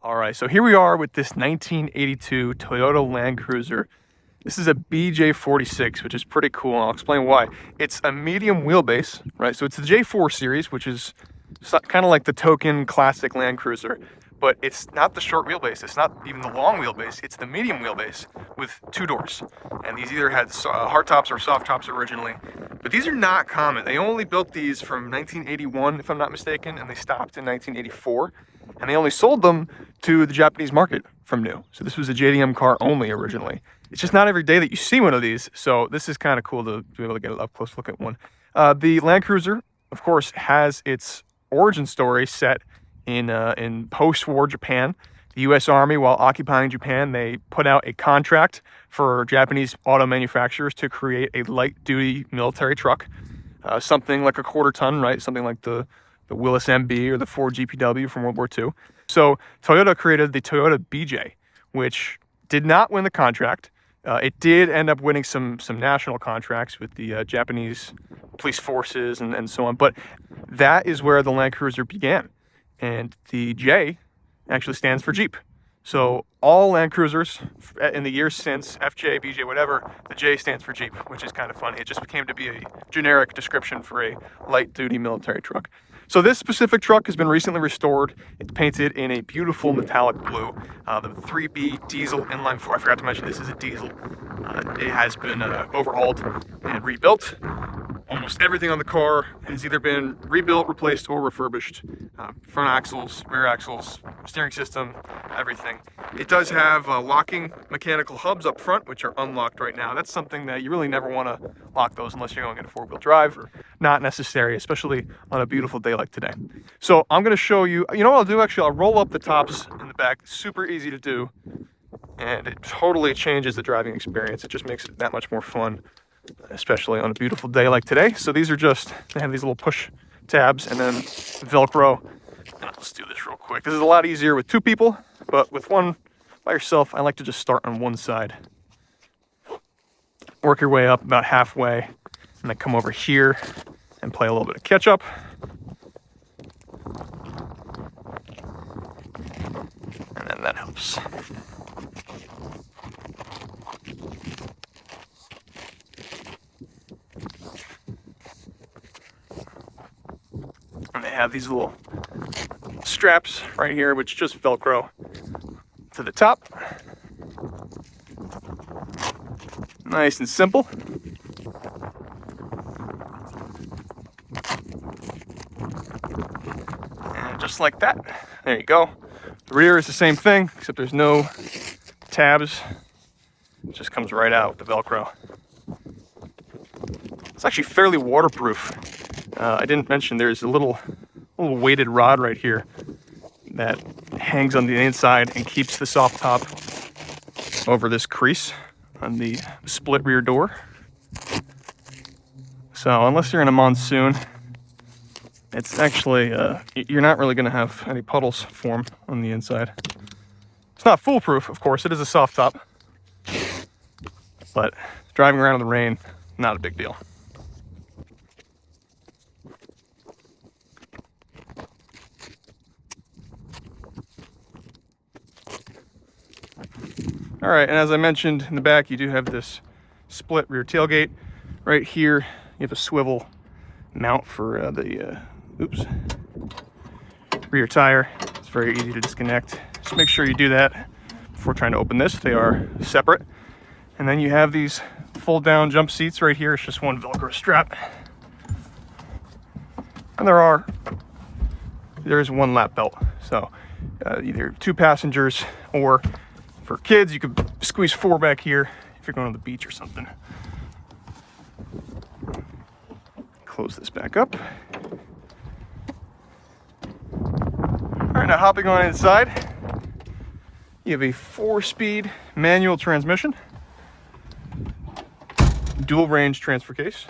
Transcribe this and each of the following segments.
All right, so here we are with this 1982 Toyota Land Cruiser. This is a BJ46, which is pretty cool, and I'll explain why. It's a medium wheelbase, right? So it's the J4 series, which is kind of like the token classic Land Cruiser, but it's not the short wheelbase. It's not even the long wheelbase. It's the medium wheelbase with 2 doors. And these either had hard tops or soft tops originally, but these are not common. They only built these from 1981, if I'm not mistaken, and they stopped in 1984. And they only sold them to the Japanese market from new. So this was a JDM car only originally. It's just not every day that you see one of these, so this is kind of cool to be able to get an up-close look at one. The Land Cruiser, of course, has its origin story set in post-war Japan. The U.S. Army, while occupying Japan, they put out a contract for Japanese auto manufacturers to create a light-duty military truck, something like a quarter-ton, right? Something like the Willis MB or the Ford GPW from World War II. So Toyota created the Toyota BJ, which did not win the contract. It did end up winning some national contracts with the Japanese police forces and so on, but that is where the Land Cruiser began. And the J actually stands for Jeep. So all Land Cruisers in the years since, FJ, BJ, whatever, the J stands for Jeep, which is kind of funny. It just became to be a generic description for a light-duty military truck. So this specific truck has been recently restored. It's painted in a beautiful metallic blue. The 3B diesel inline 4, I forgot to mention this is a diesel. It has been overhauled and rebuilt. Almost everything on the car has either been rebuilt, replaced, or refurbished. Front axles, rear axles, steering system, everything. It does have locking mechanical hubs up front, which are unlocked right now. That's something that you really never want to lock those unless you're going in a 4-wheel drive. Not necessary, especially on a beautiful day like today. So I'm going to show you, you know what I'll do actually? I'll roll up the tops in the back. Super easy to do, and it totally changes the driving experience. It just makes it that much more fun, especially on a beautiful day like today. So these are just, they have these little push tabs and then Velcro. Let's do this real quick. This is a lot easier with 2 people, but with one by yourself, I like to just start on one side. Work your way up about halfway, and then come over here and play a little bit of catch up. And then that helps. And they have these little straps right here, which just Velcro to the top. Nice and simple. And just like that, there you go. The rear is the same thing, except there's no tabs. It just comes right out with the Velcro. It's actually fairly waterproof. I didn't mention there's a little weighted rod right here that hangs on the inside and keeps the soft top over this crease on the split rear door. So unless you're in a monsoon, it's actually, you're not really going to have any puddles form on the inside. It's not foolproof, of course. It is a soft top. But driving around in the rain, not a big deal. All right, and as I mentioned, in the back, you do have this split rear tailgate. Right here, you have a swivel mount for the rear tire. It's very easy to disconnect. Just make sure you do that before trying to open this. They are separate. And then you have these fold down jump seats right here. It's just one Velcro strap. And there is one lap belt. So either 2 passengers, or for kids, you could squeeze 4 back here if you're going to the beach or something. Close this back up. All right, now hopping on inside, you have a 4-speed manual transmission, dual range transfer case,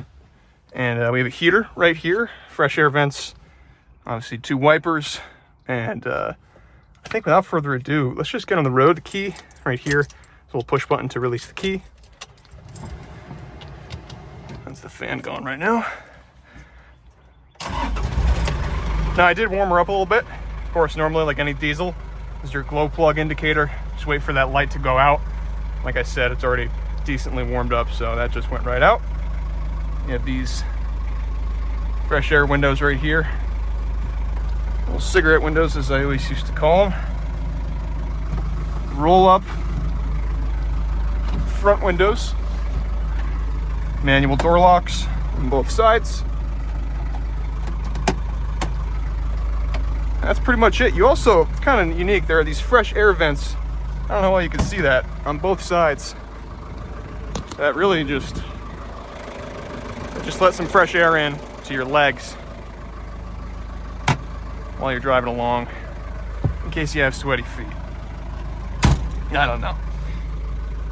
and we have a heater right here, fresh air vents, obviously 2 wipers, and I think without further ado, let's just get on the road. The key right here, so we'll push button to release the key. That's the fan going right now. Now I did warm her up a little bit. Of course, normally like any diesel, is your glow plug indicator. Just wait for that light to go out. Like I said, it's already decently warmed up, so that just went right out. You have these fresh air windows right here. Little cigarette windows, as I always used to call them. Roll up front windows. Manual door locks on both sides. That's pretty much it. You also, kind of unique, there are these fresh air vents. I don't know why you can see that on both sides. That really just let some fresh air in to your legs while you're driving along, in case you have sweaty feet. I don't know.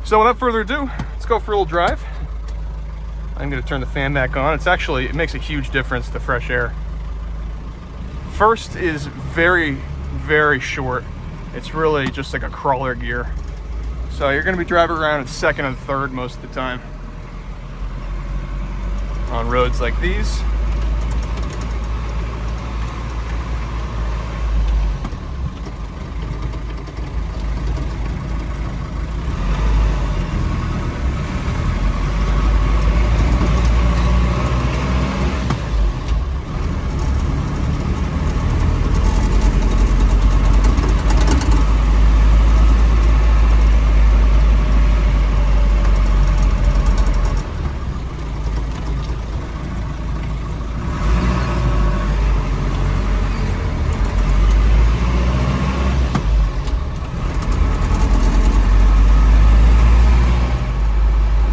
So without further ado, let's go for a little drive. I'm gonna turn the fan back on. It makes a huge difference, the fresh air. First is very, very short. It's really just like a crawler gear. So you're gonna be driving around in second and third most of the time on roads like these.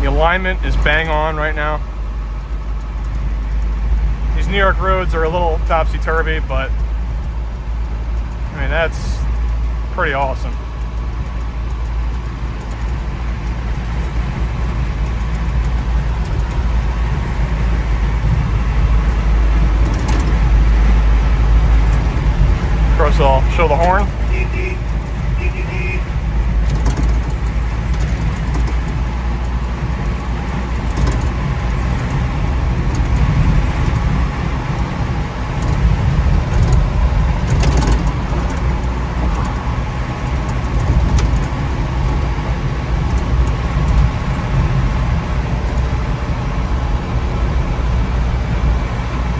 Alignment is bang on right now. These New York roads are a little topsy-turvy, but I mean, that's pretty awesome. Of course, I'll show the horn.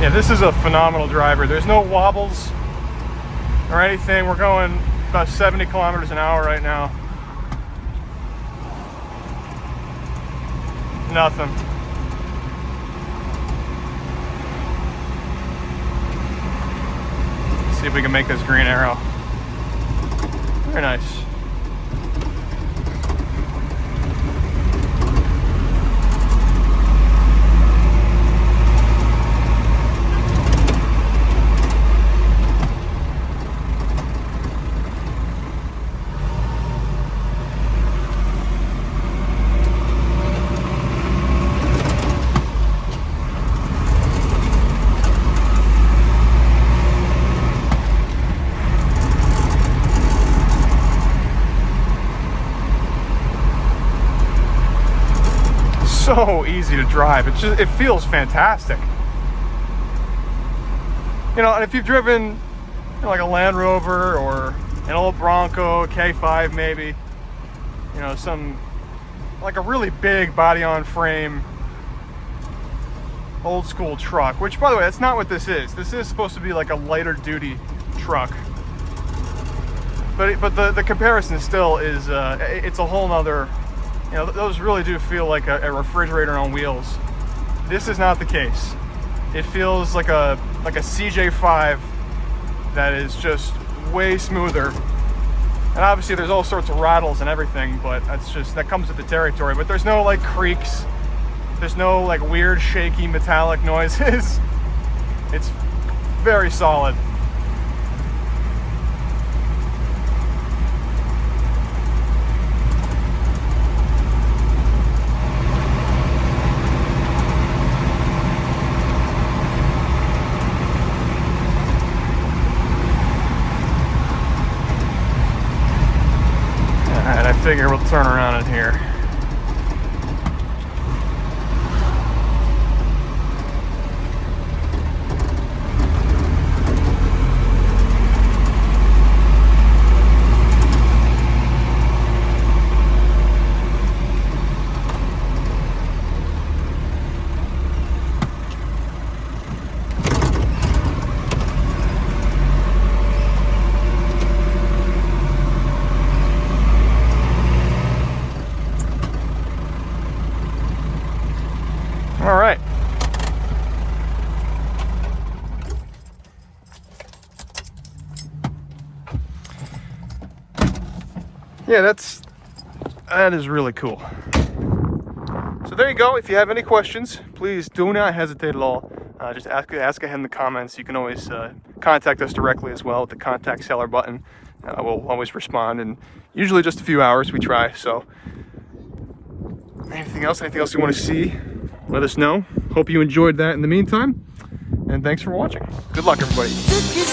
Yeah, this is a phenomenal driver. There's no wobbles or anything. We're going about 70 kilometers an hour right now. Nothing. Let's see if we can make this green arrow. Very nice. So easy to drive. It feels fantastic. You know, and if you've driven, you know, like a Land Rover or an old Bronco, K5 maybe, you know, like a really big body on frame old school truck, which, by the way, that's not what this is. This is supposed to be like a lighter duty truck. But the comparison still is, it's a whole nother. You know, those really do feel like a refrigerator on wheels. This is not the case. It feels like a CJ5 that is just way smoother. And obviously there's all sorts of rattles and everything, but that comes with the territory. But there's no like creaks. There's no like weird shaky metallic noises. It's very solid. I figure we'll turn around in here. yeah, that is really cool. So there you go. If you have any questions, please do not hesitate at all. Just ask ahead in the comments. You can always contact us directly as well with the contact seller button. We'll always respond, and usually just a few hours we try. So anything else you want to see, let us know. Hope you enjoyed that in the meantime, and thanks for watching. Good luck, everybody.